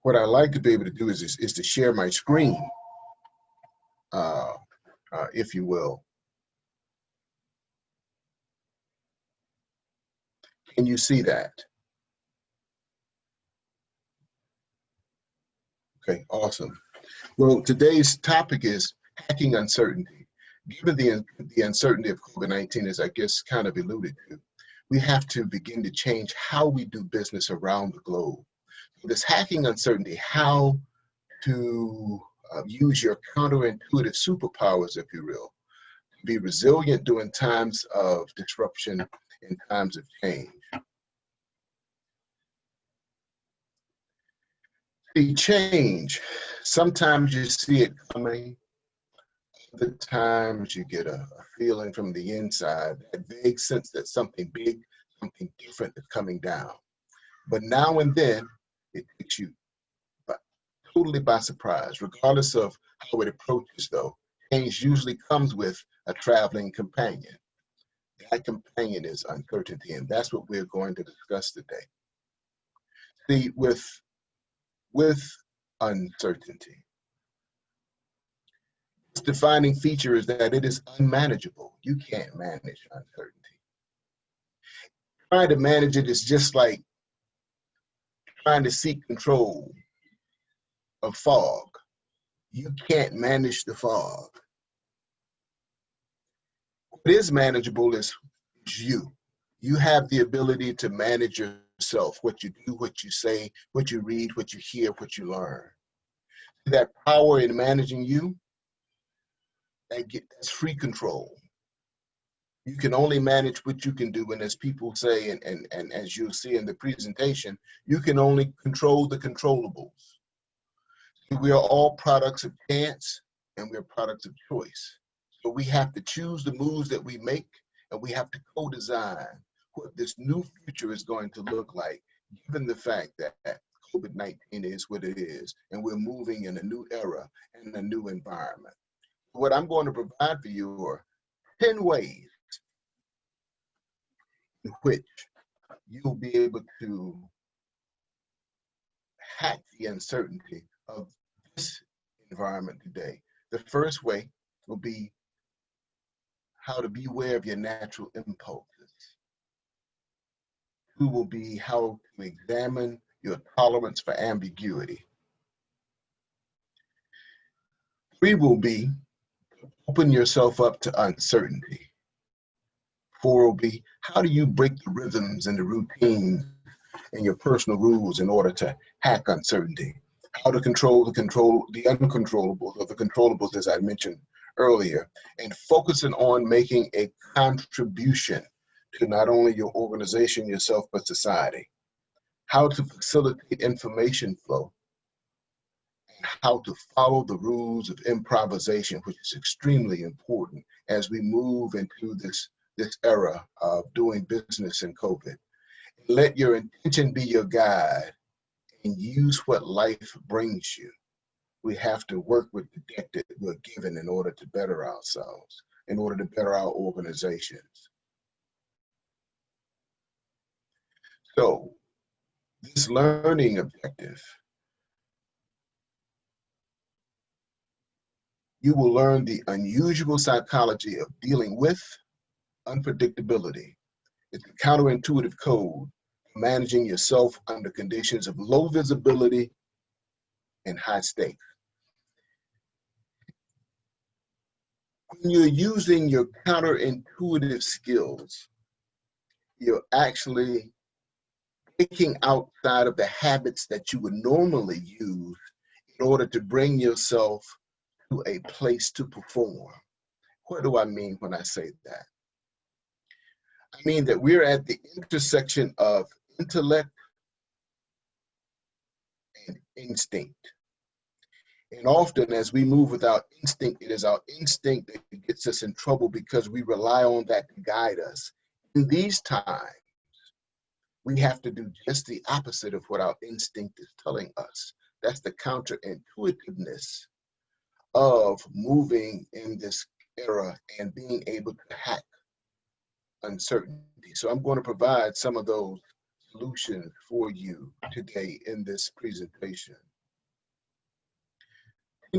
What I like to be able to do is to share my screen, if you will. Can you see that? Okay, awesome. Well, today's topic is hacking uncertainty. Given the uncertainty of COVID-19, as I guess kind of alluded to, we have to begin to change how we do business around the globe. So this hacking uncertainty, how to use your counterintuitive superpowers, if you will, to be resilient during times of disruption and times of change. The change, sometimes you see it coming, other times you get a feeling from the inside, that vague sense that something big, something different is coming down. But now and then, it takes you totally by surprise. Regardless of how it approaches, though, change usually comes with a traveling companion. That companion is uncertainty, and that's what we're going to discuss today. See, with uncertainty, its defining feature is that it is unmanageable. You can't manage uncertainty. Trying to manage it is just like trying to seek control of fog. You can't manage the fog. What is manageable is you. You have the ability to manage yourself, what you do, what you say, what you read, what you hear, what you learn. That power in managing you, that's free control. You can only manage what you can do, and as people say, and as you'll see in the presentation, you can only control the controllables. We are all products of chance, and we're products of choice. So we have to choose the moves that we make, and we have to co-design what this new future is going to look like, given the fact that COVID-19 is what it is, and we're moving in a new era and a new environment. What I'm going to provide for you are 10 ways in which you'll be able to hack the uncertainty of this environment today. The first way will be how to be aware of your natural impulses. Two will be how to examine your tolerance for ambiguity. Three will be open yourself up to uncertainty. Four will be how do you break the rhythms and the routines and your personal rules in order to hack uncertainty. How to control the uncontrollables, or the controllables, as I mentioned earlier, and focusing on making a contribution to not only your organization, yourself, but society. How to facilitate information flow, and how to follow the rules of improvisation, which is extremely important as we move into this era of doing business in COVID. Let your intention be your guide and use what life brings you. We have to work with the deck that we're given in order to better ourselves, in order to better our organizations. So this learning objective, you will learn the unusual psychology of dealing with unpredictability. It's a counterintuitive code for managing yourself under conditions of low visibility and high stakes. When you're using your counterintuitive skills, you're actually thinking outside of the habits that you would normally use in order to bring yourself to a place to perform. What do I mean when I say that? I mean that we're at the intersection of intellect and instinct. And often as we move without instinct, it is our instinct that gets us in trouble because we rely on that to guide us. In these times, we have to do just the opposite of what our instinct is telling us. That's the counterintuitiveness of moving in this era and being able to hack uncertainty. So I'm going to provide some of those solutions for you today in this presentation.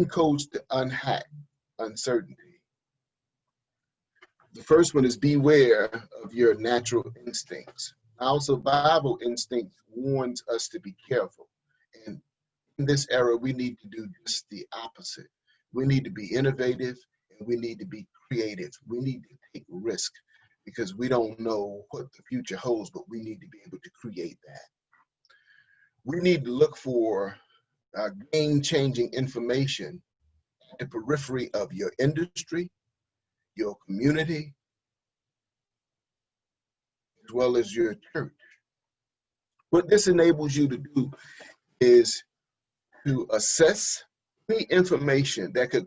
codes to unhack uncertainty. The first one is beware of your natural instincts. Our survival instinct warns us to be careful. And in this era, we need to do just the opposite. We need to be innovative and we need to be creative. We need to take risk because we don't know what the future holds, but we need to be able to create that. We need to look for game-changing information at the periphery of your industry, your community, as well as your church. What this enables you to do is to assess any information that could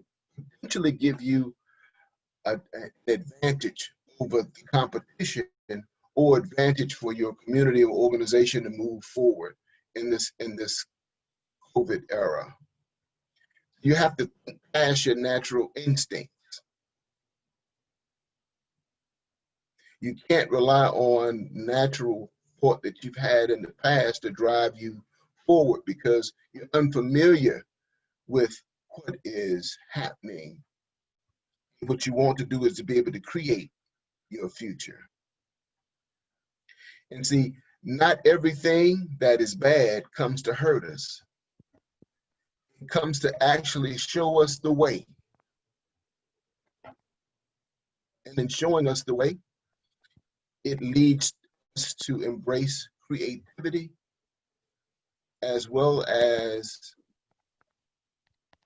potentially give you an advantage over the competition or advantage for your community or organization to move forward in this COVID era. You have to think past your natural instincts. You can't rely on natural thought that you've had in the past to drive you forward because you're unfamiliar with what is happening. What you want to do is to be able to create your future. And see, not everything that is bad comes to hurt us. It comes to actually show us the way. And in showing us the way, it leads us to embrace creativity as well as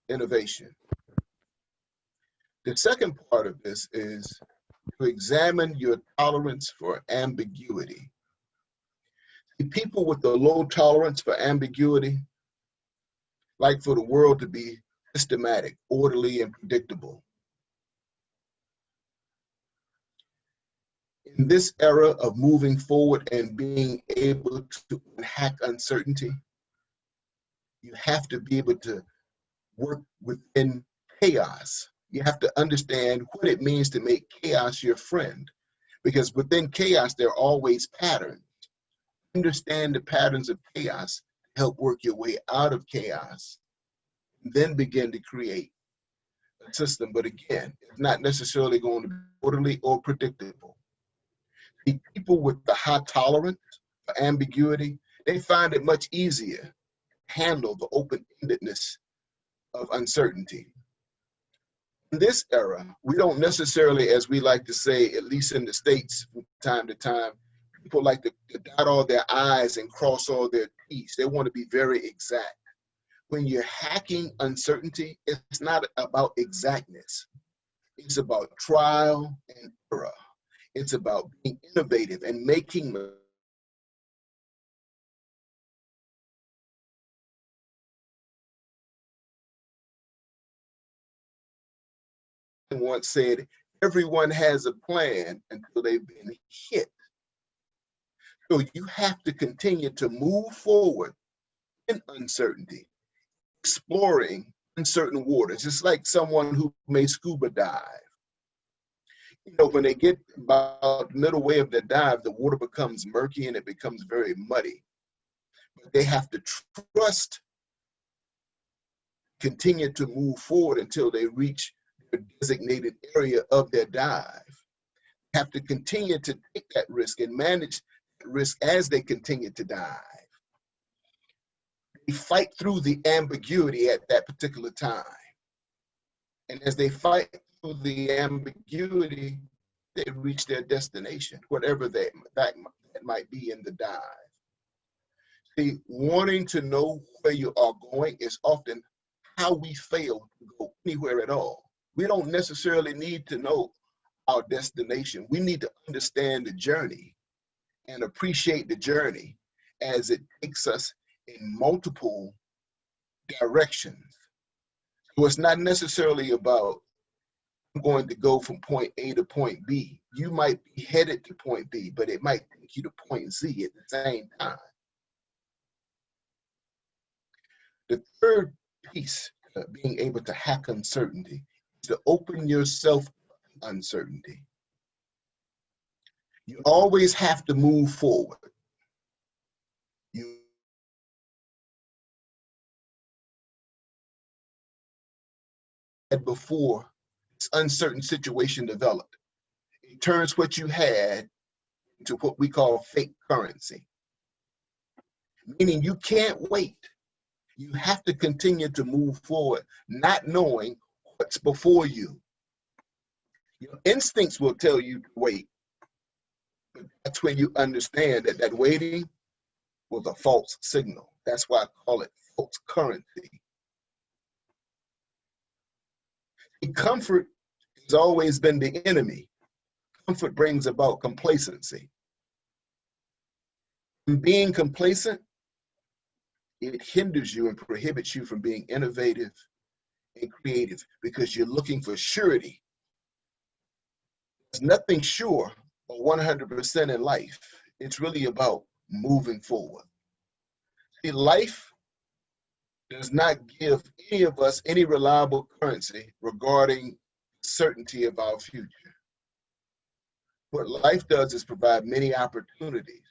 innovation. The second part of this is to examine your tolerance for ambiguity. The people with the low tolerance for ambiguity like for the world to be systematic, orderly, and predictable. In this era of moving forward and being able to hack uncertainty, you have to be able to work within chaos. You have to understand what it means to make chaos your friend, because within chaos, there are always patterns. Understand the patterns of chaos, help work your way out of chaos, then begin to create a system. But again, it's not necessarily going to be orderly or predictable. The people with the high tolerance for ambiguity, they find it much easier to handle the open-endedness of uncertainty. In this era, we don't necessarily, as we like to say, at least in the States from time to time, people like to dot all their I's and cross all their T's. They want to be very exact. When you're hacking uncertainty, it's not about exactness. It's about trial and error. It's about being innovative and making once said, everyone has a plan until they've been hit. So you have to continue to move forward in uncertainty, exploring uncertain waters. It's like someone who may scuba dive. You know, when they get about the middle way of their dive, the water becomes murky and it becomes very muddy. But they have to trust, continue to move forward until they reach their designated area of their dive. They have to continue to take that risk and manage that risk as they continue to dive. They fight through the ambiguity at that particular time. And as they fight through the ambiguity, they reach their destination, whatever that might be in the dive. See, wanting to know where you are going is often how we fail to go anywhere at all. We don't necessarily need to know our destination. We need to understand the journey and appreciate the journey as it takes us in multiple directions. So it's not necessarily about I'm going to go from point A to point B. You might be headed to point B, but it might take you to point Z at the same time. The third piece of being able to hack uncertainty is to open yourself to uncertainty. You always have to move forward. You had before this uncertain situation developed. It turns what you had into what we call fake currency, meaning you can't wait. You have to continue to move forward, not knowing what's before you. Your instincts will tell you to wait, but that's when you understand that that waiting was a false signal. That's why I call it false currency. Comfort has always been the enemy. Comfort brings about complacency. And being complacent, it hinders you and prohibits you from being innovative and creative because you're looking for surety. There's nothing sure or 100% in life. It's really about moving forward. See, life does not give any of us any reliable currency regarding certainty of our future. What life does is provide many opportunities.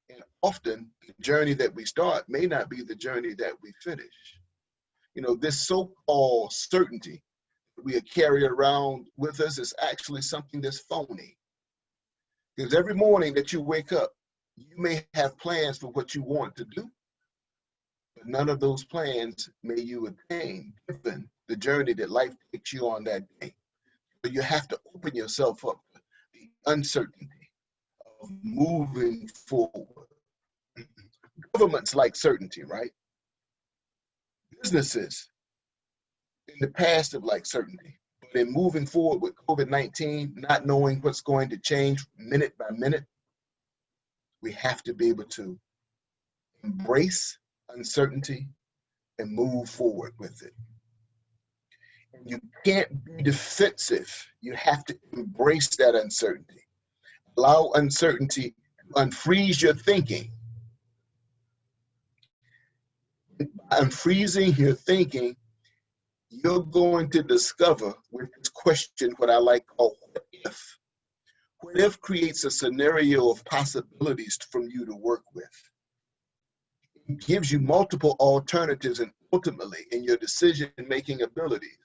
And often the journey that we start may not be the journey that we finish. You know, this so-called certainty that we carry around with us is actually something that's phony. Because every morning that you wake up, you may have plans for what you want to do, but none of those plans may you attain given the journey that life takes you on that day. So you have to open yourself up to the uncertainty of moving forward. Governments like certainty, right? Businesses in the past have liked certainty, but in moving forward with COVID-19, not knowing what's going to change minute by minute, we have to be able to embrace uncertainty and move forward with it. And you can't be defensive. You have to embrace that uncertainty. Allow uncertainty to unfreeze your thinking. By unfreezing your thinking, you're going to discover with this question what I like called what if. What if creates a scenario of possibilities from you to work with. It gives you multiple alternatives and ultimately in your decision-making abilities.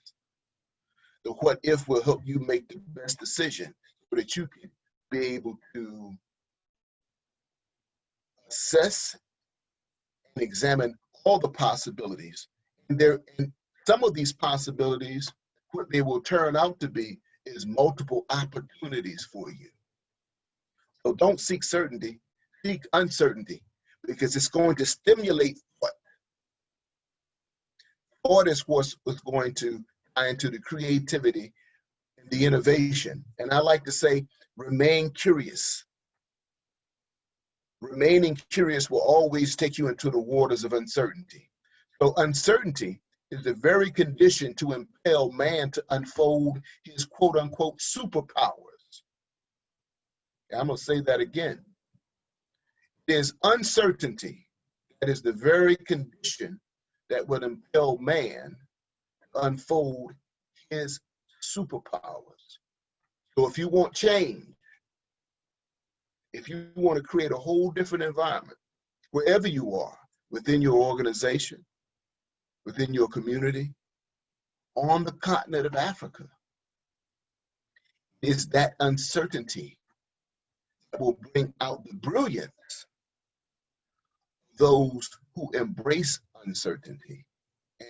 The what if will help you make the best decision so that you can be able to assess and examine all the possibilities. And some of these possibilities, what they will turn out to be is multiple opportunities for you. So don't seek certainty, seek uncertainty, because it's going to stimulate thought. Thought is what's going to tie into the creativity and the innovation. And I like to say, remain curious. Remaining curious will always take you into the waters of uncertainty. So uncertainty is the very condition to impel man to unfold his quote unquote superpowers. I'm going to say that again. It is uncertainty that is the very condition that would impel man to unfold his superpowers. So if you want change, if you want to create a whole different environment, wherever you are, within your organization, within your community, on the continent of Africa, it's that uncertainty that will bring out the brilliance of those who embrace uncertainty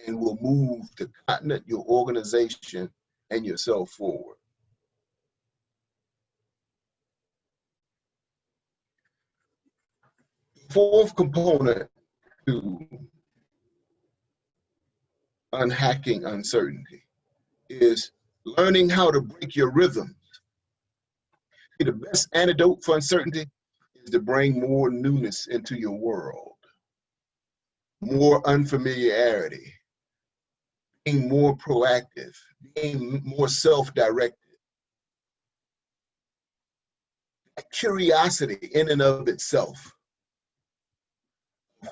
and will move the continent, your organization, and yourself forward. Fourth component to unhacking uncertainty is learning how to break your rhythms. See, the best antidote for uncertainty is to bring more newness into your world, more unfamiliarity, being more proactive, being more self-directed. Curiosity in and of itself,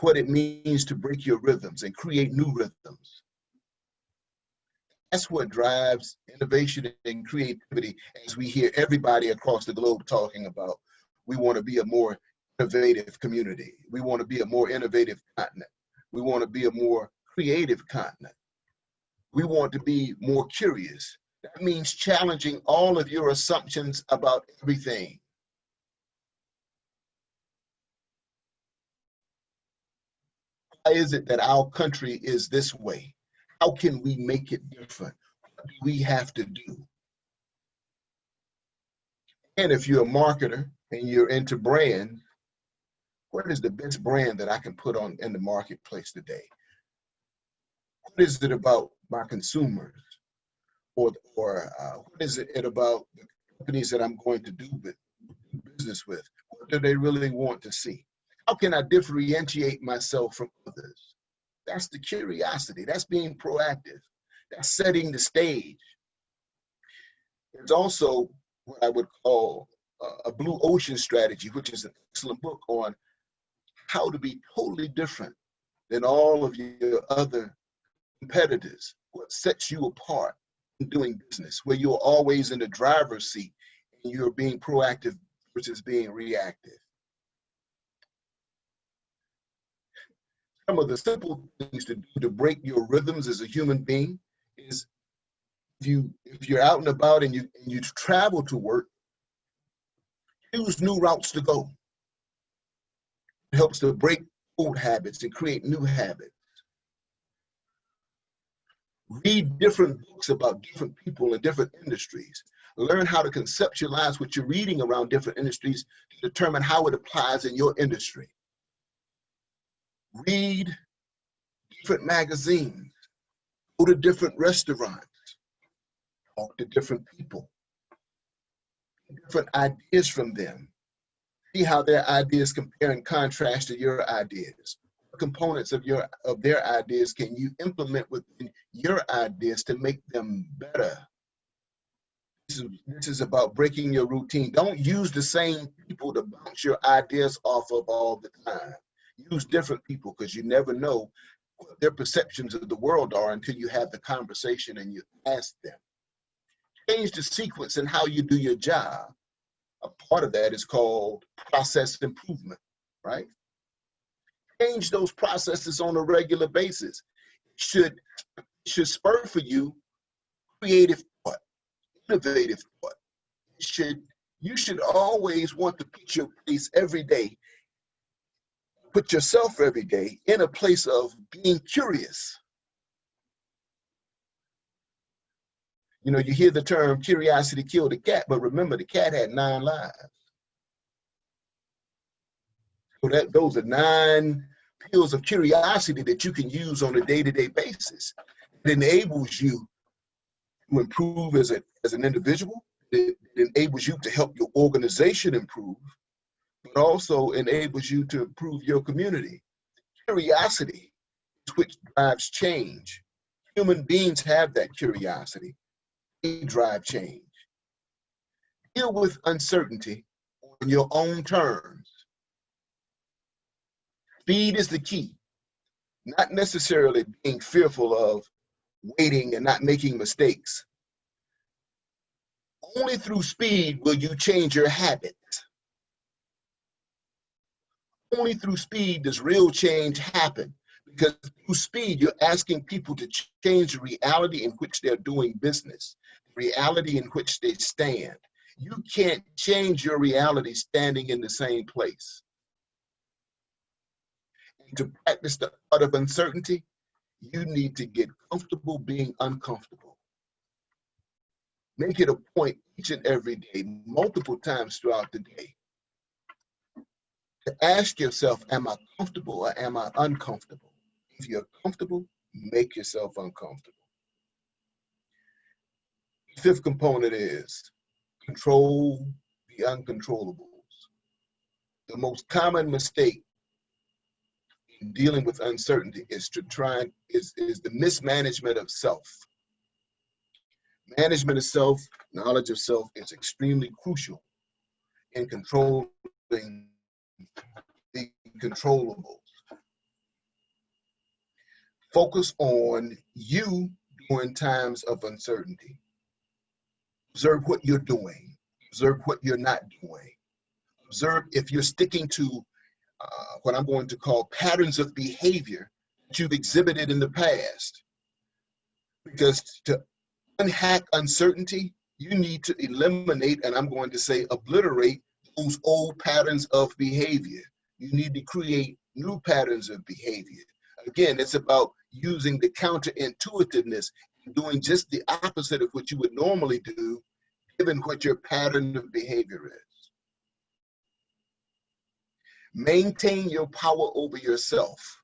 what it means to break your rhythms and create new rhythms. That's what drives innovation and creativity, as we hear everybody across the globe talking about. We want to be a more innovative community. We want to be a more innovative continent. We want to be a more creative continent. We want to be more curious. That means challenging all of your assumptions about everything. Why is it that our country is this way? How can we make it different? What do we have to do? And if you're a marketer and you're into brand, what is the best brand that I can put on in the marketplace today? What is it about my consumers? Or what is it about the companies that I'm going to do business with? What do they really want to see? How can I differentiate myself from others? That's the curiosity. That's being proactive. That's setting the stage. There's also what I would call a blue ocean strategy, which is an excellent book on how to be totally different than all of your other competitors. What sets you apart in doing business, where you're always in the driver's seat and you're being proactive versus being reactive. Some of the simple things to do to break your rhythms as a human being is if you're out and about and you travel to work, choose new routes to go. It helps to break old habits and create new habits. Read different books about different people in different industries. Learn how to conceptualize what you're reading around different industries to determine how it applies in your industry. Read different magazines. Go to different restaurants. Talk to different people. Different ideas from them. See how their ideas compare and contrast to your ideas. What components of their ideas can you implement within your ideas to make them better? This is about breaking your routine. Don't use the same people to bounce your ideas off of all the time. Use different people, because you never know what their perceptions of the world are until you have the conversation and you ask them. Change the sequence in how you do your job. A part of that is called process improvement, right? Change those processes on a regular basis. It should spur for you creative thought, innovative thought. You should always want to put your place every day, put yourself every day in a place of being curious. You know, you hear the term curiosity killed the cat, but remember the cat had 9 lives. So those are 9 pills of curiosity that you can use on a day-to-day basis. It enables you to improve as an individual. It enables you to help your organization improve, but also enables you to improve your community. Curiosity is what drives change. Human beings have that curiosity. They drive change. Deal with uncertainty on your own terms. Speed is the key, not necessarily being fearful of waiting and not making mistakes. Only through speed will you change your habits. Only through speed does real change happen, because through speed, you're asking people to change the reality in which they're doing business, the reality in which they stand. You can't change your reality standing in the same place. And to practice the art of uncertainty, you need to get comfortable being uncomfortable. Make it a point each and every day, multiple times throughout the day, to ask yourself, am I comfortable or am I uncomfortable? If you're comfortable, make yourself uncomfortable. The 5th component is control the uncontrollables. The most common mistake in dealing with uncertainty is the mismanagement of self. Management of self, knowledge of self is extremely crucial in controlling the controllables. Focus on you during times of uncertainty. Observe what you're doing. Observe what you're not doing. Observe if you're sticking to what I'm going to call patterns of behavior that you've exhibited in the past. Because to unhack uncertainty, you need to eliminate, and I'm going to say obliterate, those old patterns of behavior. You need to create new patterns of behavior. Again, it's about using the counterintuitiveness, doing just the opposite of what you would normally do, given what your pattern of behavior is. Maintain your power over yourself.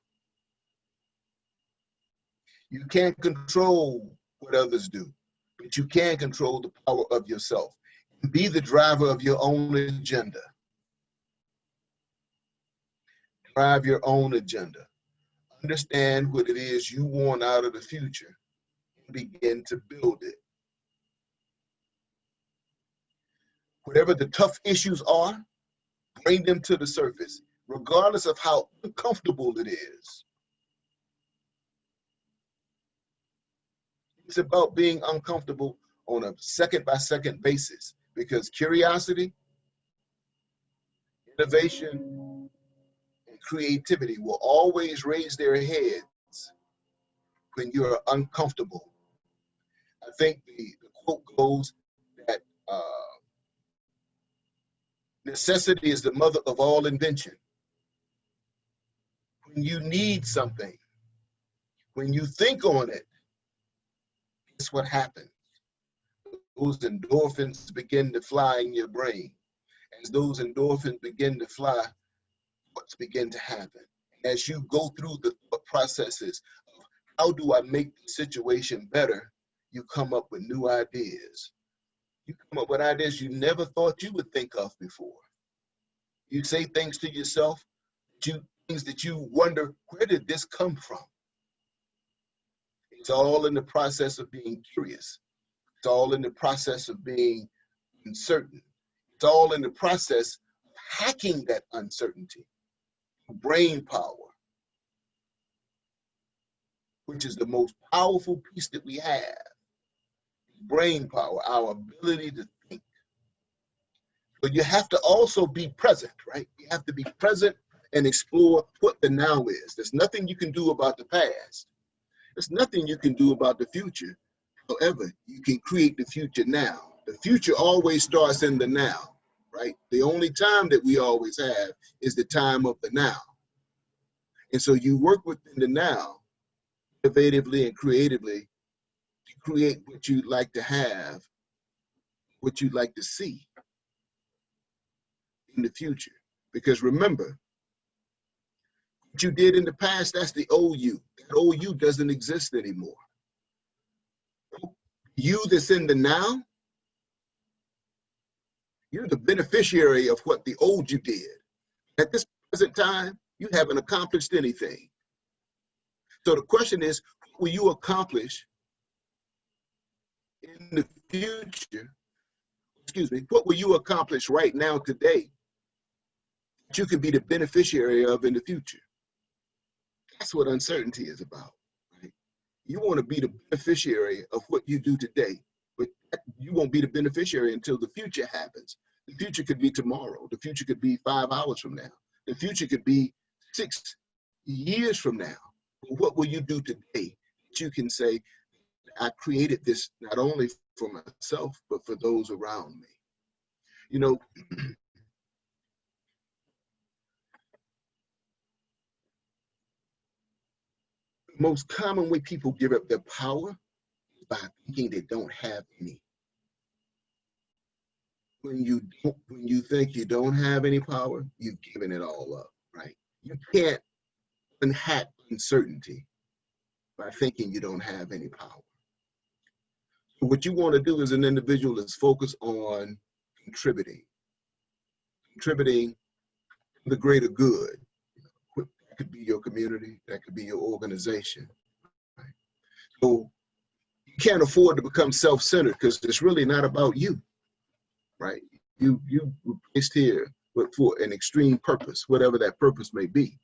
You can't control what others do, but you can control the power of yourself. Be the driver of your own agenda. Drive your own agenda. Understand what it is you want out of the future and begin to build it. Whatever the tough issues are, bring them to the surface, regardless of how uncomfortable it is. It's about being uncomfortable on a second-by-second basis, because curiosity, innovation, and creativity will always raise their heads when you're uncomfortable. I think the quote goes that necessity is the mother of all invention. When you need something, when you think on it, guess what happens? Those endorphins begin to fly in your brain. As those endorphins begin to fly, what's begin to happen? As you go through the processes of how do I make the situation better, you come up with new ideas. You come up with ideas you never thought you would think of before. You say things to yourself, things that you wonder, where did this come from? It's all in the process of being curious. It's all in the process of being uncertain. It's all in the process of hacking that uncertainty. Brain power, which is the most powerful piece that we have. Brain power, our ability to think. But you have to also be present, right? You have to be present and explore what the now is. There's nothing you can do about the past. There's nothing you can do about the future. However, you can create the future now. The future always starts in the now, right? The only time that we always have is the time of the now. And so you work within the now, innovatively and creatively, to create what you'd like to have, what you'd like to see in the future. Because remember, what you did in the past, that's the old you. That old you doesn't exist anymore. You that's in the now, you're the beneficiary of what the old you did. At this present time, you haven't accomplished anything. So the question is, what will you accomplish in the future? Excuse me, what will you accomplish right now today that you can be the beneficiary of in the future? That's what uncertainty is about. Right? You want to be the beneficiary of what you do today, but you won't be the beneficiary until the future happens. The future could be tomorrow. The future could be 5 hours from now. The future could be 6 years from now. But what will you do today that you can say, I created this not only for myself, but for those around me? You know, the most common way people give up their power is by thinking they don't have any. When you think you don't have any power, you've given it all up, right? You can't unhack uncertainty by thinking you don't have any power. So what you want to do as an individual is focus on contributing to the greater good. That could be your community, that could be your organization. Right? So you can't afford to become self-centered because it's really not about you, right? You were placed here for an extreme purpose, whatever that purpose may be.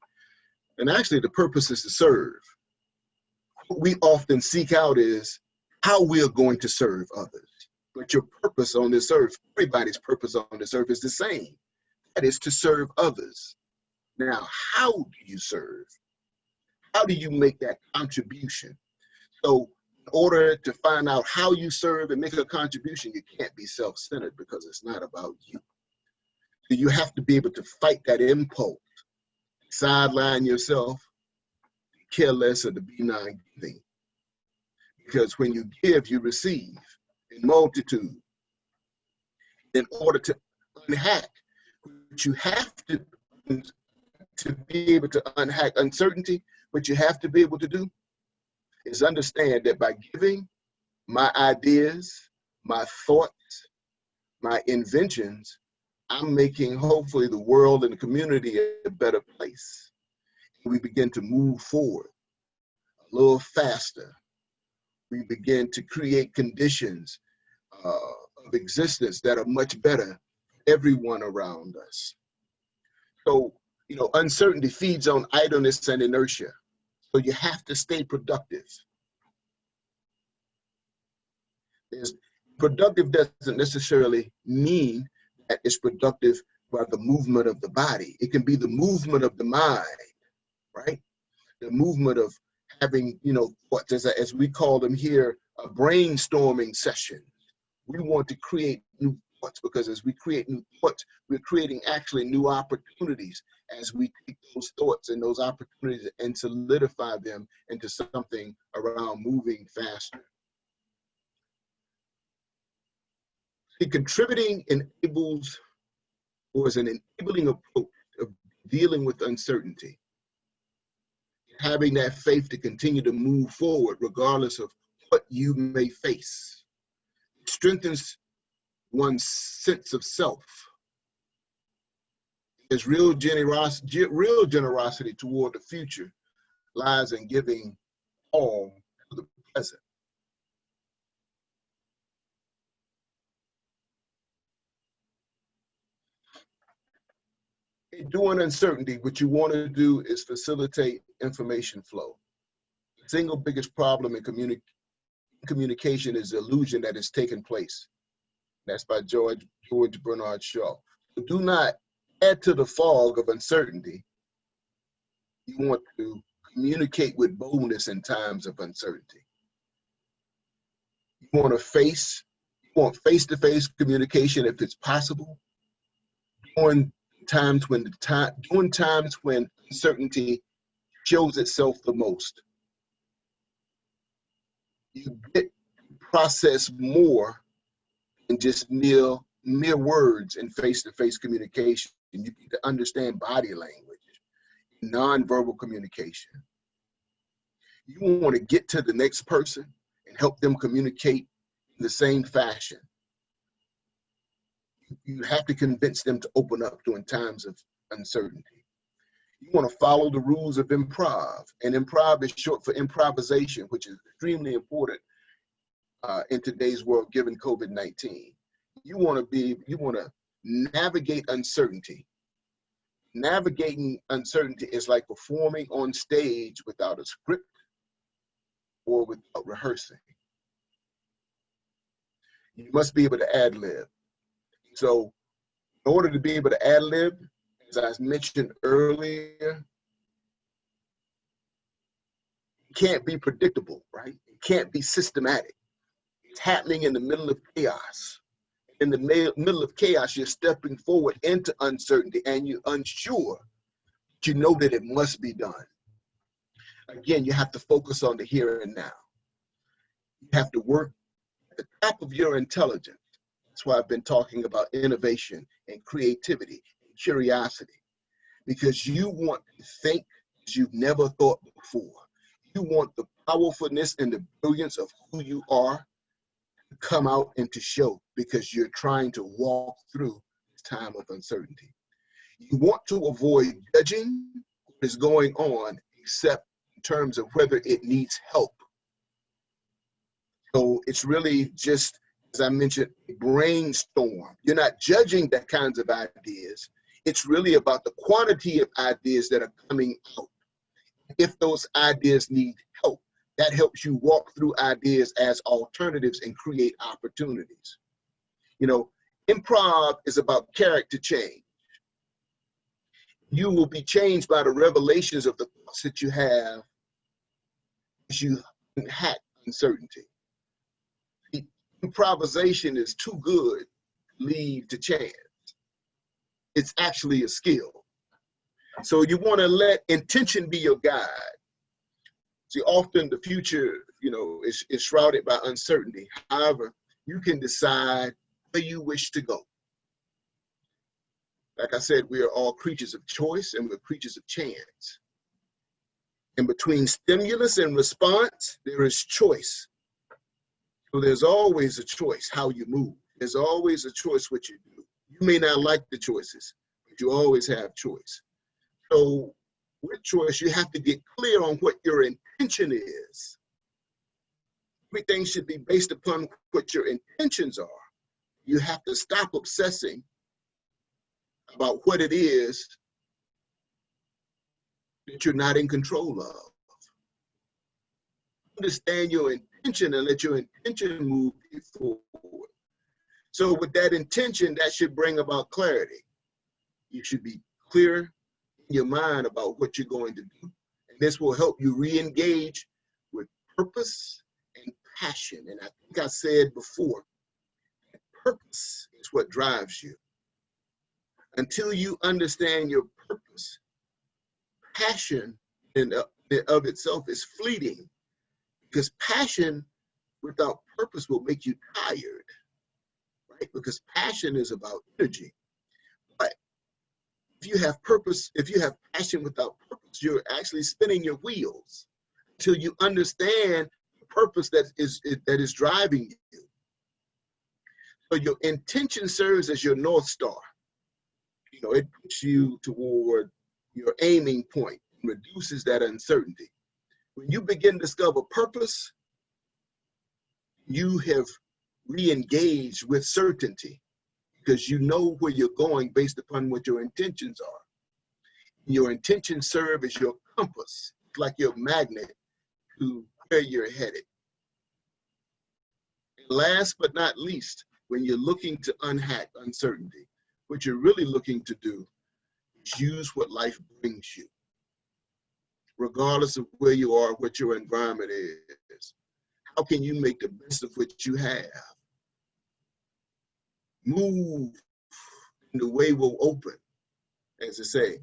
And actually the purpose is to serve. What we often seek out is how we're going to serve others. But your purpose on this earth, everybody's purpose on this earth is the same. That is to serve others. Now, how do you serve? How do you make that contribution? So In order to find out how you serve and make a contribution, you can't be self-centered because it's not about you. So you have to be able to fight that impulse, sideline yourself, care less of the benign giving. Because when you give, you receive in multitude. In order to unhack, what you have to be able to unhack uncertainty, what you have to be able to do is understand that by giving my ideas, my thoughts, my inventions, I'm making hopefully the world and the community a better place. We begin to move forward a little faster. We begin to create conditions of existence that are much better for everyone around us. So, you know, uncertainty feeds on idleness and inertia. So you have to stay productive. Productive doesn't necessarily mean that it's productive by the movement of the body. It can be the movement of the mind, right? The movement of having, you know, thoughts, as we call them here, a brainstorming session. We want to create new thoughts because as we create new thoughts, we're creating actually new opportunities as we take those thoughts and those opportunities and solidify them into something around moving faster. See, contributing enables, or is an enabling approach of dealing with uncertainty. Having that faith to continue to move forward regardless of what you may face. It strengthens one's sense of self. There's real generosity toward the future lies in giving all to the present. During uncertainty, what you want to do is facilitate information flow. The single biggest problem in communication is the illusion that is taking place. That's by George Bernard Shaw. So do not add to the fog of uncertainty. You want to communicate with boldness in times of uncertainty. You want face-to-face communication if it's possible. During times when uncertainty shows itself the most. You get to process more than just mere words in face-to-face communication. You need to understand body language, nonverbal communication. You want to get to the next person and help them communicate in the same fashion. You have to convince them to open up during times of uncertainty. You want to follow the rules of improv, and improv is short for improvisation, which is extremely important in today's world given COVID-19. You want to navigate uncertainty. Navigating uncertainty is like performing on stage without a script or without rehearsing. You must be able to ad-lib. So in order to be able to ad-lib, as I mentioned earlier, it can't be predictable, right? It can't be systematic. It's happening in the middle of chaos. In the middle of chaos, you're stepping forward into uncertainty and you're unsure, but you know that it must be done. Again, you have to focus on the here and now. You have to work at the top of your intelligence. That's why I've been talking about innovation and creativity and curiosity, because you want to think as you've never thought before. You want the powerfulness and the brilliance of who you are to come out and to show, because you're trying to walk through this time of uncertainty. You want to avoid judging what is going on, except in terms of whether it needs help. So it's really just, as I mentioned, a brainstorm. You're not judging the kinds of ideas. It's really about the quantity of ideas that are coming out. If those ideas need help, that helps you walk through ideas as alternatives and create opportunities. You know, improv is about character change. You will be changed by the revelations of the thoughts that you have as you hack uncertainty. Improvisation is too good to leave to chance. It's actually a skill. So you want to let intention be your guide. See, often the future, is shrouded by uncertainty. However, you can decide where you wish to go. Like I said, we are all creatures of choice and we're creatures of chance. And between stimulus and response, there is choice. So there's always a choice how you move. There's always a choice what you do. You may not like the choices, but you always have choice. So with choice, you have to get clear on what your intention is. Everything should be based upon what your intentions are. You have to stop obsessing about what it is that you're not in control of. Understand your intention and let your intention move you forward. So with that intention, that should bring about clarity. You should be clear in your mind about what you're going to do. And this will help you re-engage with purpose and passion. And I think I said before, purpose is what drives you. Until you understand your purpose, passion in of itself is fleeting, because passion without purpose will make you tired, right? Because passion is about energy. But if you have purpose, if you have passion without purpose, you're actually spinning your wheels until you understand the purpose that is driving you. So your intention serves as your North Star. It puts you toward your aiming point and reduces that uncertainty. When you begin to discover purpose, you have re-engaged with certainty because you know where you're going based upon what your intentions are. Your intentions serve as your compass, like your magnet to where you're headed. And last but not least, when you're looking to unhack uncertainty, what you're really looking to do is use what life brings you, regardless of where you are, what your environment is. How can you make the best of what you have? Move, and the way will open. As I say,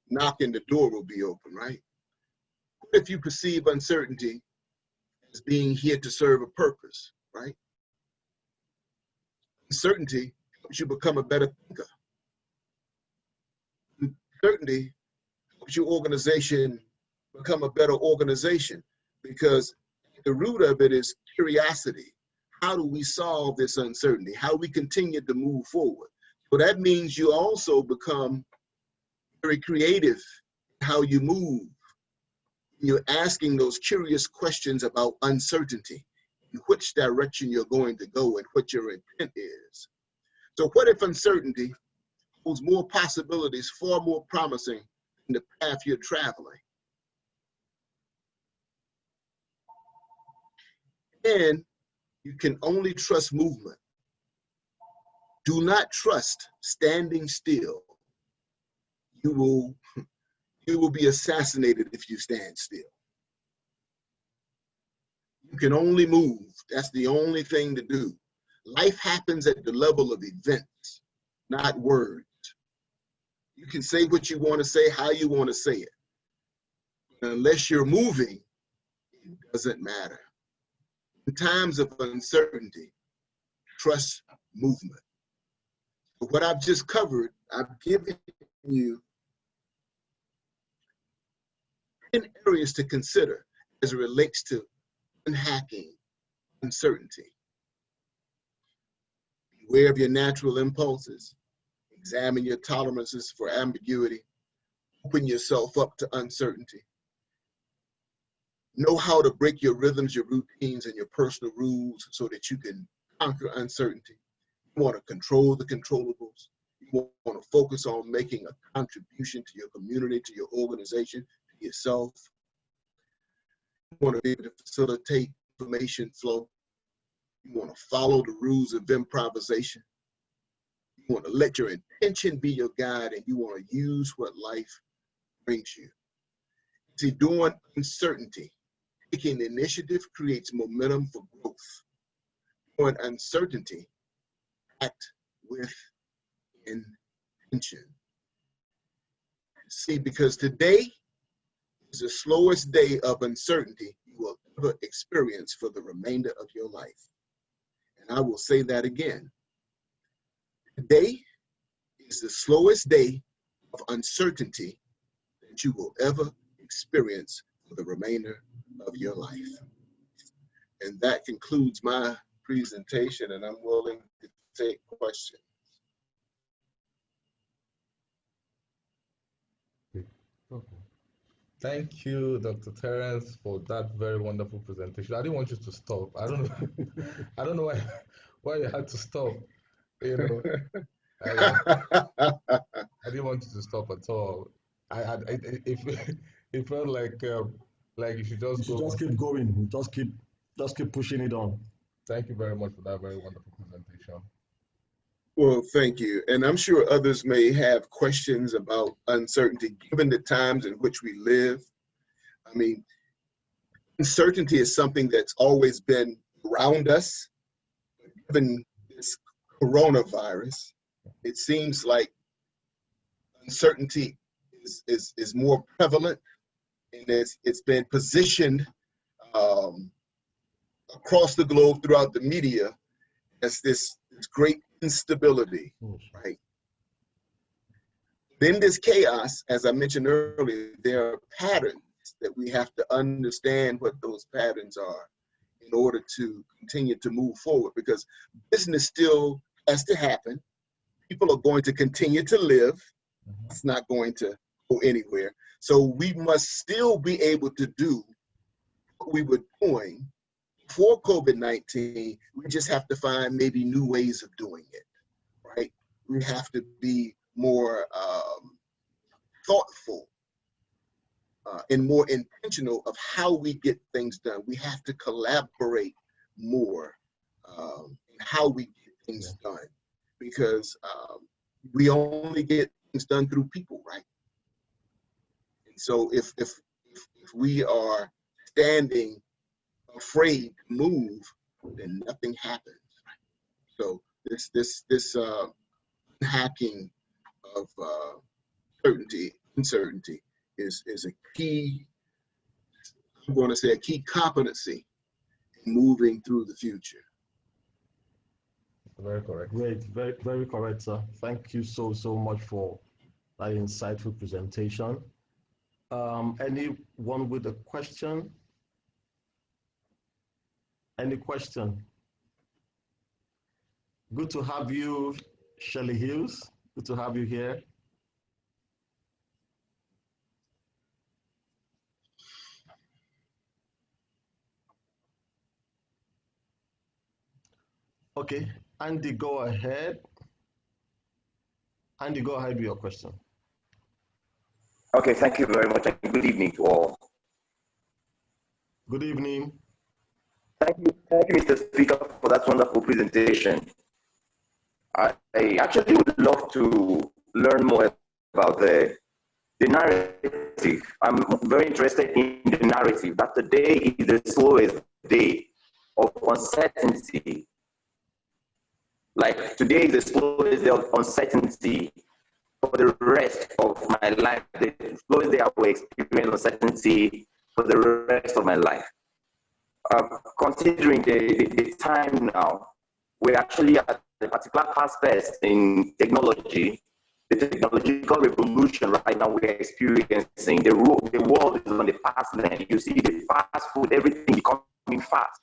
knock and the door will be open, right? What if you perceive uncertainty as being here to serve a purpose, right? Uncertainty helps you become a better thinker. Uncertainty helps your organization become a better organization, because the root of it is curiosity. How do we solve this uncertainty? How do we continue to move forward? So that means you also become very creative in how you move. You're asking those curious questions about uncertainty, in which direction you're going to go and what your intent is. So what if uncertainty holds more possibilities, far more promising than the path you're traveling? And you can only trust movement. Do not trust standing still. You will be assassinated if you stand still. You can only move. That's the only thing to do. Life happens at the level of events, not words. You can say what you want to say, how you want to say it. Unless you're moving, it doesn't matter. In times of uncertainty, trust movement. But what I've just covered, I've given you 10 areas to consider as it relates to unhacking uncertainty. Beware of your natural impulses. Examine your tolerances for ambiguity. Open yourself up to uncertainty. Know how to break your rhythms, your routines, and your personal rules so that you can conquer uncertainty. You want to control the controllables. You want to focus on making a contribution to your community, to your organization, to yourself. You want to be able to facilitate information flow. You want to follow the rules of improvisation. You want to let your intention be your guide, and you want to use what life brings you. See, during uncertainty, Taking initiative creates momentum for growth. On uncertainty, act with intention. See, because today is the slowest day of uncertainty you will ever experience for the remainder of your life. And I will say that again. Today is the slowest day of uncertainty that you will ever experience for the remainder of your life. And that concludes my presentation, and I'm willing to take questions. Okay. Thank you, Dr. Terence, for that very wonderful presentation. I didn't want you to stop. I don't know. I don't know why you had to stop. You know, I didn't want you to stop at all. It felt like you should just go. Just keep going. Just keep pushing it on. Thank you very much for that very wonderful presentation. Well, thank you. And I'm sure others may have questions about uncertainty, given the times in which we live. I mean, uncertainty is something that's always been around us. Given this coronavirus, it seems like uncertainty is more prevalent, and it's been positioned across the globe throughout the media as this great instability, right? In this chaos, as I mentioned earlier, there are patterns that we have to understand what those patterns are in order to continue to move forward, because business still has to happen. People are going to continue to live. It's not going to go anywhere. So we must still be able to do what we were doing before COVID-19. We just have to find maybe new ways of doing it, right? We have to be more thoughtful and more intentional of how we get things done. We have to collaborate more in how we get things done, because we only get things done through people, right? And so if we are standing afraid to move, then nothing happens, right? So this hacking of uncertainty is a key, I'm going to say a key competency in moving through the future. Very correct. Great, very, very correct, sir. Thank you so much for that insightful presentation. Anyone with a question? Any question? Good to have you, Shelley Hills. Good to have you here. Okay, Andy, go ahead. Andy, go ahead with your question. Okay, thank you very much, and good evening to all. Good evening. Thank you, Mr. Speaker, for that wonderful presentation. I actually would love to learn more about the narrative. I'm very interested in the narrative that today is the slowest day of uncertainty. Like today is the slowest day of uncertainty for the rest of my life. The slowest day I will experience uncertainty for the rest of my life. Considering the time now, we're actually at a particular past phase in technology, the technological revolution right now we're experiencing. The world is on the fast lane. You see the fast food, everything becoming fast.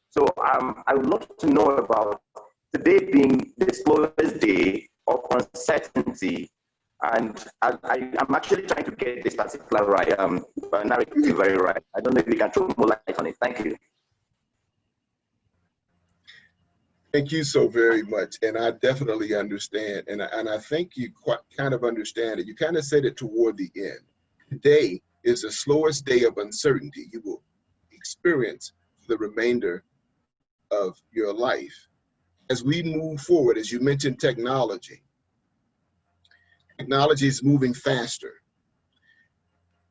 So I would love to know about today being the slowest day of uncertainty. And I'm actually trying to get this particular narrative very right. I don't know if you can throw more light on it. Thank you. Thank you so very much. And I definitely understand. And I think you kind of understand it. You kind of said it toward the end. Today is the slowest day of uncertainty you will experience for the remainder of your life. As we move forward, as you mentioned, technology is moving faster.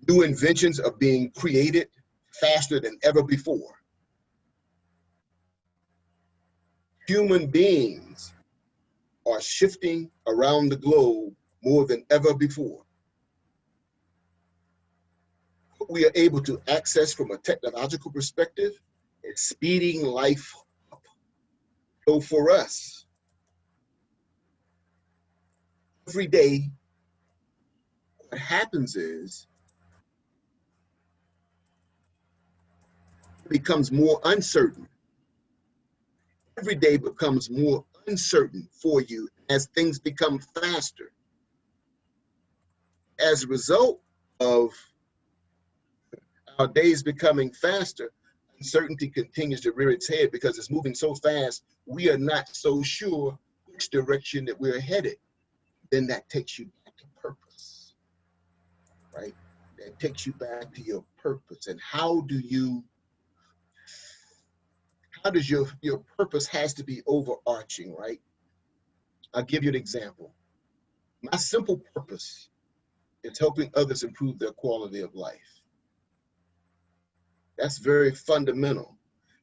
New inventions are being created faster than ever before. Human beings are shifting around the globe more than ever before. What we are able to access from a technological perspective is speeding life up. So for us, every day, what happens is it becomes more uncertain. Every day becomes more uncertain for you as things become faster. As a result of our days becoming faster, uncertainty continues to rear its head because it's moving so fast, we are not so sure which direction that we're headed. Then that takes you back to purpose, right? That takes you back to your purpose. And how does your purpose has to be overarching, right? I'll give you an example. My simple purpose is helping others improve their quality of life. That's very fundamental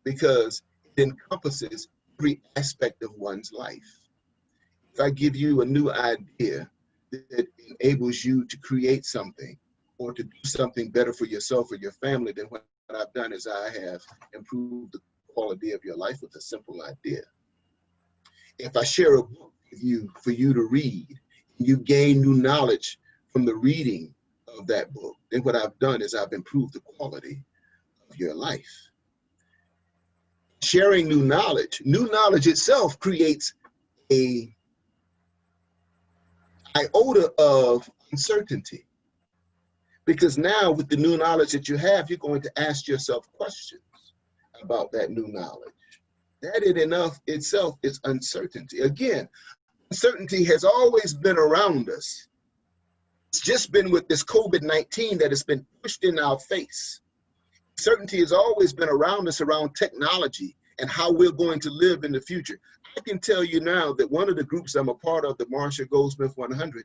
because it encompasses every aspect of one's life. If I give you a new idea that enables you to create something or to do something better for yourself or your family, then what I've done is I have improved the quality of your life with a simple idea. If I share a book with you for you to read, you gain new knowledge from the reading of that book, then what I've done is I've improved the quality of your life. Sharing new knowledge itself creates a iota of uncertainty, because now with the new knowledge that you have, you're going to ask yourself questions about that new knowledge. That in enough itself is uncertainty. Again, uncertainty has always been around us. It's just been with this COVID-19 that has been pushed in our face. Uncertainty has always been around us, around technology and how we're going to live in the future. I can tell you now that one of the groups I'm a part of, the Marshall Goldsmith 100,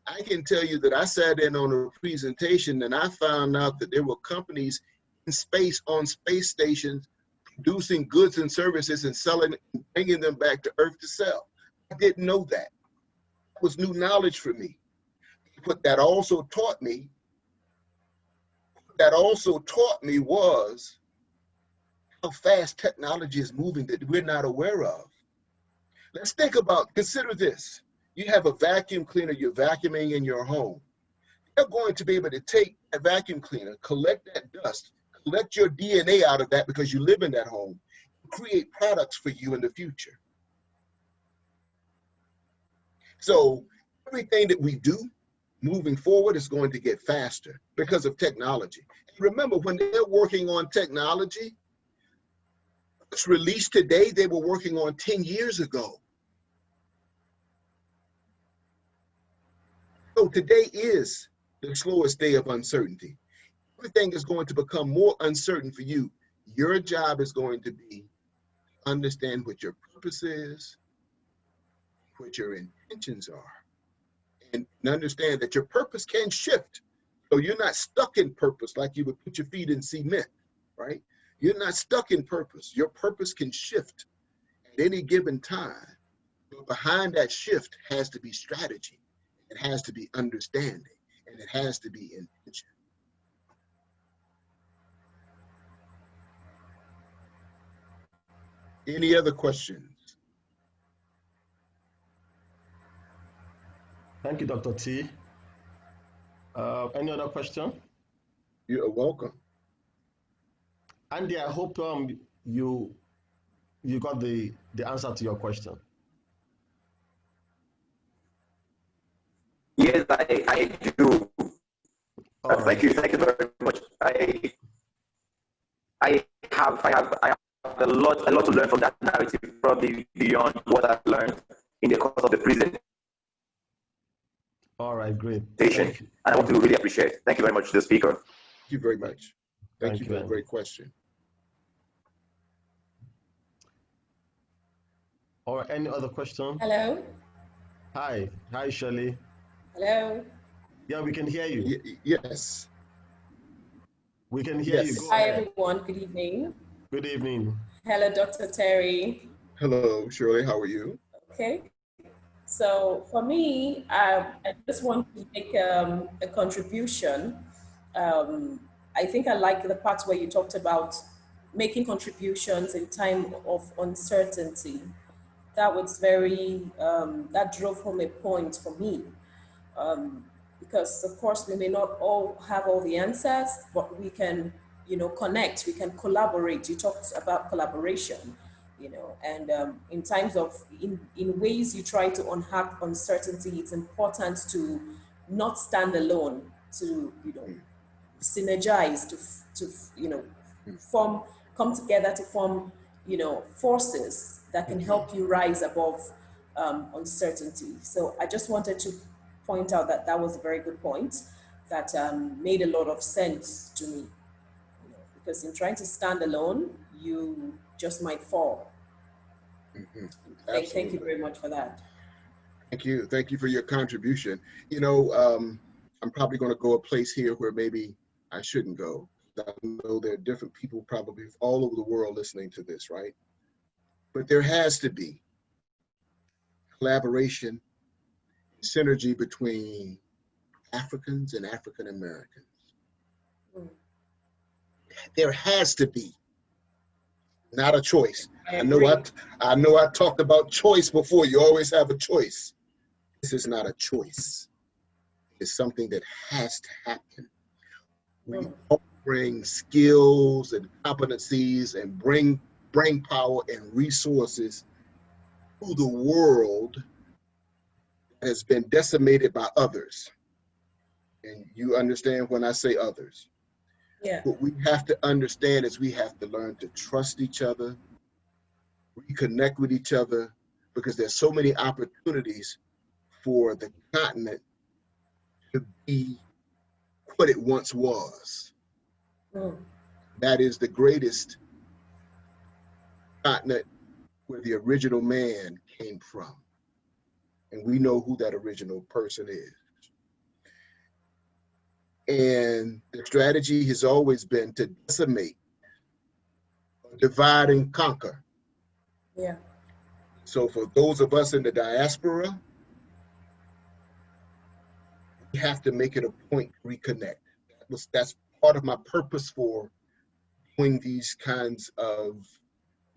I can tell you that I sat in on a presentation and I found out that there were companies in space, on space stations, producing goods and services and selling and bringing them back to Earth to sell. I didn't know that. It was new knowledge for me. What that also taught me was how fast technology is moving that we're not aware of. Let's think about, consider this. You have a vacuum cleaner, you're vacuuming in your home. They're going to be able to take a vacuum cleaner, collect that dust, collect your DNA out of that because you live in that home, create products for you in the future. So everything that we do moving forward is going to get faster because of technology. And remember, when they're working on technology, it's released today, they were working on 10 years ago. So today is the slowest day of uncertainty. Everything is going to become more uncertain for you. Your job is going to be to understand what your purpose is, what your intentions are, and understand that your purpose can shift. So you're not stuck in purpose like you would put your feet in cement, right? You're not stuck in purpose. Your purpose can shift at any given time. But behind that shift has to be strategy. It has to be understanding, and it has to be intention. Any other questions? Thank you, Dr. T. Any other question? You are welcome. Andy, I hope you got the answer to your question. Yes, I do. Right. Thank you very much. I have a lot to learn from that narrative, probably beyond what I've learned in the course of the presentation. All right, great. And I want to really appreciate. Thank you very much to the speaker. Thank you very much. Thank you for a Andy. great question. All right, any other question? Hello. Hi, Shirley. Hello. Yeah, we can hear you. Yes. We can hear you. Yes. Go Hi, ahead. everyone. Good evening. Good evening. Hello, Dr. Terry. Hello, Shirley. How are you? Okay. So for me, I just want to make a contribution. I think I like the part where you talked about making contributions in time of uncertainty. That was very, that drove home a point for me. Because of course we may not all have all the answers, but we can, connect, we can collaborate. You talked about collaboration, and in times of, in ways you try to unhack uncertainty, it's important to not stand alone, to, synergize, to form, come together to form, forces that can help you rise above uncertainty. So I just wanted to point out that that was a very good point that made a lot of sense to me. Because in trying to stand alone, you just might fall. Thank you very much for that. Thank you. Thank you for your contribution. I'm probably going to go a place here where maybe I shouldn't go. I know there are different people probably all over the world listening to this, right? But there has to be collaboration, synergy between Africans and African Americans. There has to be, not a choice. I know I talked about choice before. You always have a choice. This is not a choice. It's something that has to happen. We all bring skills and competencies and bring brain power and resources to the world that has been decimated by others. And you understand when I say others. Yeah. What we have to understand is we have to learn to trust each other, reconnect with each other, because there's so many opportunities for the continent to be what it once was. That is the greatest continent where the original man came from. And we know who that original person is. And the strategy has always been to decimate, divide and conquer. Yeah. So for those of us in the diaspora, we have to make it a point to reconnect. That's part of my purpose for doing these kinds of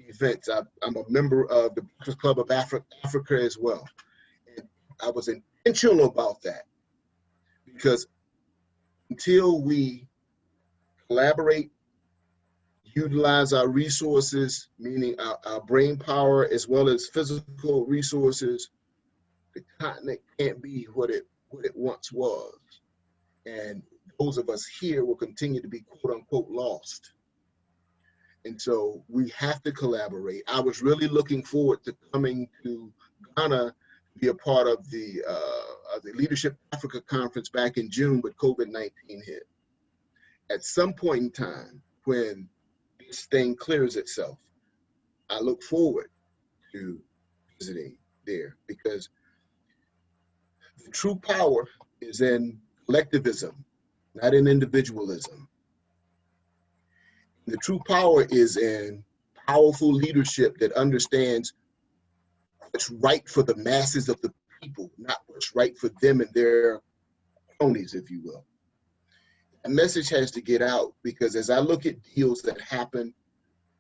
events. I'm a member of the Breakfast Club of Africa as well. And I was intentional about that because until we collaborate, utilize our resources, meaning our brain power as well as physical resources, the continent can't be what it once was. And those of us here will continue to be quote unquote lost. And so we have to collaborate. I was really looking forward to coming to Ghana to be a part of the Leadership Africa Conference back in June, but COVID-19 hit. At some point in time, when this thing clears itself, I look forward to visiting there because the true power is in collectivism, not in individualism. The true power is in powerful leadership that understands what's right for the masses of the people, not what's right for them and their cronies, if you will. A message has to get out because as I look at deals that happen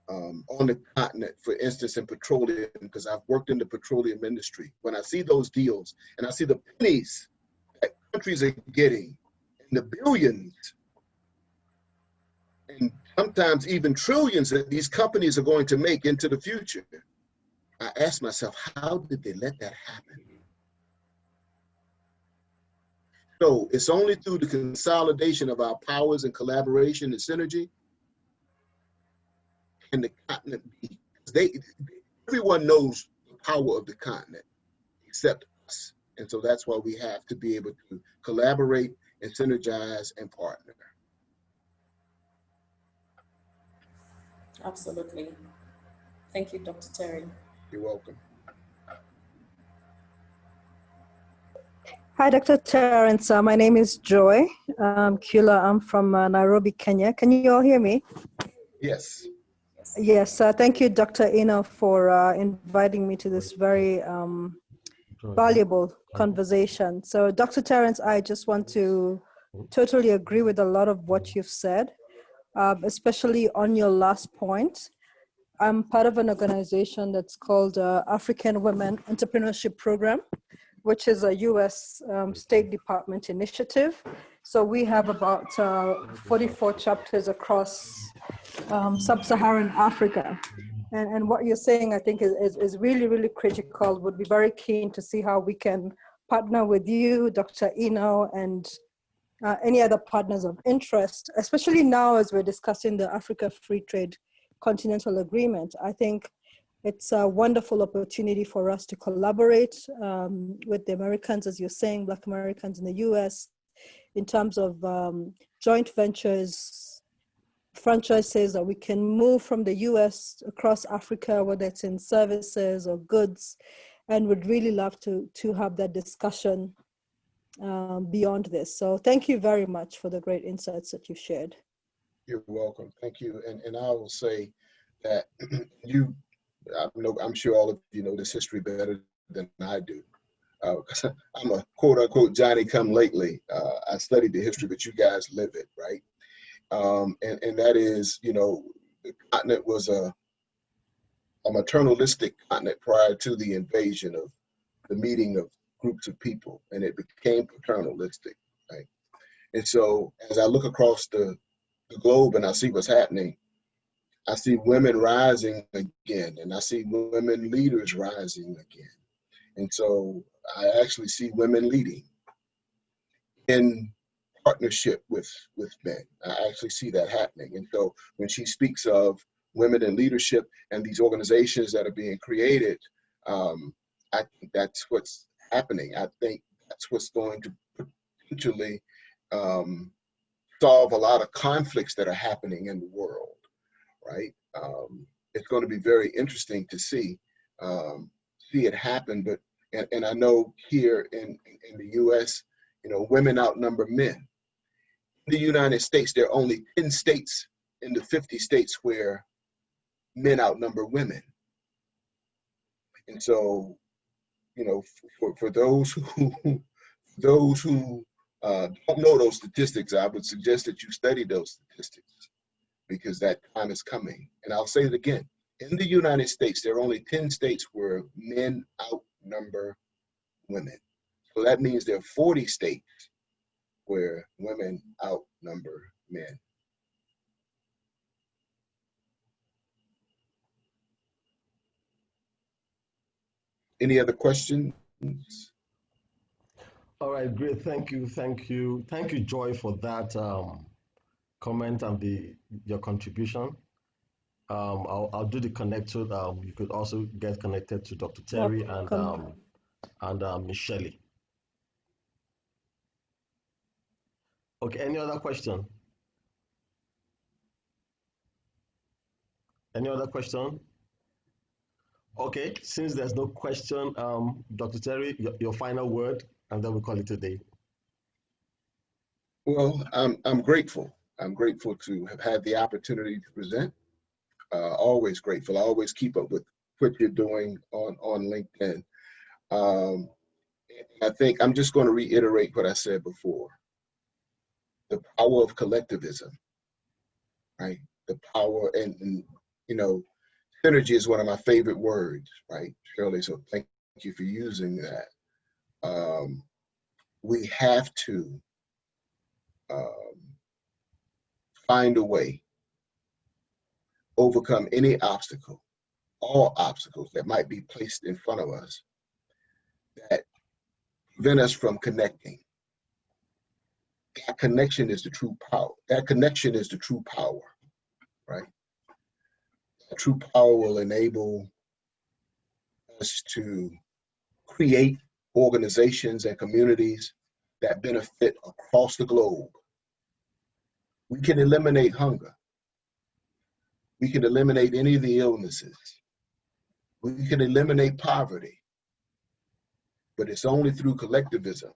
on the continent, for instance, in petroleum, because I've worked in the petroleum industry, when I see those deals and I see the pennies that countries are getting in the billions and sometimes even trillions that these companies are going to make into the future, I ask myself, how did they let that happen? So it's only through the consolidation of our powers and collaboration and synergy can the continent be. Everyone knows the power of the continent except us. And so that's why we have to be able to collaborate and synergize and partner. Absolutely. Thank you, Dr. Terry. You're welcome. Hi, Hi, Dr. Terence. My name is Joy Kula. I'm from Nairobi, Kenya. Can you all hear me? Yes. Yes. Thank you, Dr. Ino, for inviting me to this very valuable conversation. So, Dr. Terence, I just want to totally agree with a lot of what you've said, especially on your last point. I'm part of an organization that's called African Women Entrepreneurship Program, which is a U.S. State Department initiative. So we have about 44 chapters across sub-Saharan Africa. And what you're saying, I think, is really, really critical. Would be very keen to see how we can partner with you, Dr. Ino, and any other partners of interest, especially now as we're discussing the Africa Free Trade Continental Agreement. I think it's a wonderful opportunity for us to collaborate with the Americans, as you're saying, Black Americans in the US, in terms of joint ventures, franchises that we can move from the US across Africa, whether it's in services or goods, and would really love to have that discussion beyond this. So thank you very much for the great insights that you've shared. You're welcome. Thank you. And I will say that I'm sure all of you know this history better than I do. I'm a quote unquote Johnny come lately. I studied the history, but you guys live it, right? And that is, the continent was a maternalistic continent prior to the invasion of the meeting of groups of people, and it became paternalistic, right? And so as I look across the globe and I see what's happening, I see women rising again, and I see women leaders rising again. And so I actually see women leading in partnership with men. I actually see that happening. And so when she speaks of women in leadership and these organizations that are being created, I think that's what's happening. I think that's what's going to potentially solve a lot of conflicts that are happening in the world, right? It's going to be very interesting to see it happen. But and I know here in the U.S., women outnumber men. In the United States, there are only 10 states in the 50 states where men outnumber women. And so, for those who don't know those statistics, I would suggest that you study those statistics, because that time is coming. And I'll say it again. In the United States, there are only 10 states where men outnumber women. So that means there are 40 states where women outnumber men. Any other questions? All right, great. Thank you, Joy, for that comment and your contribution. I'll do the connector. You could also get connected to Dr. Terry and Miss Shelley. Okay. Any other question? Any other question? Okay. Since there's no question, Dr. Terry, your final word, and then we'll call it a day. Well, I'm grateful. I'm grateful to have had the opportunity to present. Always grateful. I always keep up with what you're doing on LinkedIn. I think I'm just going to reiterate what I said before. The power of collectivism, right? The power and synergy is one of my favorite words, right, Shirley? So thank you for using that. We have to find a way, overcome any obstacle, all obstacles that might be placed in front of us that prevent us from connecting. That connection is the true power. That connection is the true power, right? That true power will enable us to create organizations and communities that benefit across the globe. We can eliminate hunger. We can eliminate any of the illnesses. We can eliminate poverty. But it's only through collectivism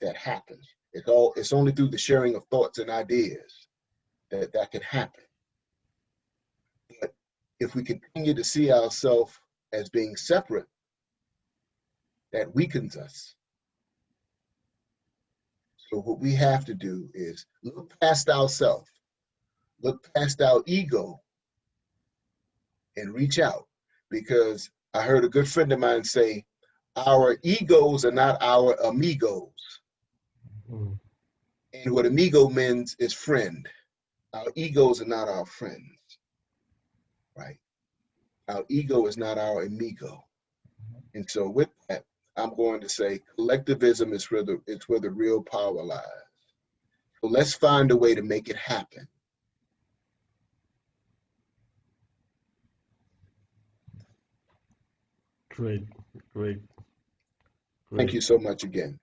that happens. It's only through the sharing of thoughts and ideas that can happen. But if we continue to see ourselves as being separate, that weakens us. So what we have to do is look past ourselves, look past our ego, and reach out. Because I heard a good friend of mine say, our egos are not our amigos. Mm. And what amigo means is friend. Our egos are not our friends, right? Our ego is not our amigo. And so with that, I'm going to say collectivism is where the real power lies. So let's find a way to make it happen. Great, great, Thank great. you so much again.